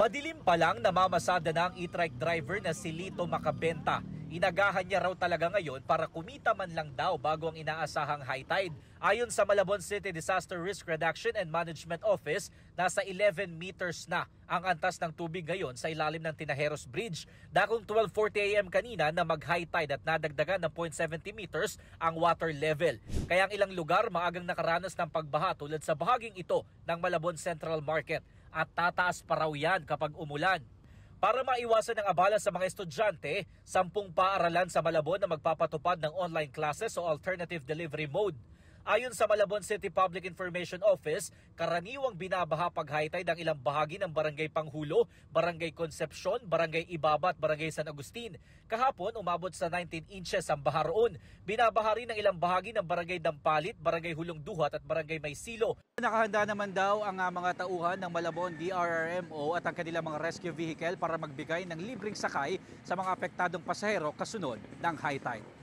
Madilim pa lang namamasada na ang e-trike driver na si Lito Macabenta. Inagahan niya raw talaga ngayon para kumita man lang daw bago ang inaasahang high tide. Ayon sa Malabon City Disaster Risk Reduction and Management Office, nasa 11 meters na ang antas ng tubig ngayon sa ilalim ng Tinajeros Bridge. Dakong 12:40 AM kanina na mag-high tide at nadagdagan ng 0.70 meters ang water level. Kaya ang ilang lugar maagang nakaranas ng pagbaha tulad sa bahaging ito ng Malabon Central Market. At tataas pa raw yan kapag umulan. Para maiwasan ang abala sa mga estudyante, 10 paaralan sa Malabon na magpapatupad ng online classes o alternative delivery mode. Ayon sa Malabon City Public Information Office, karaniwang binabaha pag high tide ang ilang bahagi ng Barangay Panghulo, Barangay Concepcion, Barangay Ibaba at Barangay San Agustin. Kahapon, umabot sa 19 inches ang baha roon. Binabaha rin ang ilang bahagi ng Barangay Dampalit, Barangay Hulong Duhat at Barangay Maysilo. Nakahanda naman daw ang mga tauhan ng Malabon DRRMO at ang kanilang mga rescue vehicle para magbigay ng libreng sakay sa mga apektadong pasahero kasunod ng high tide.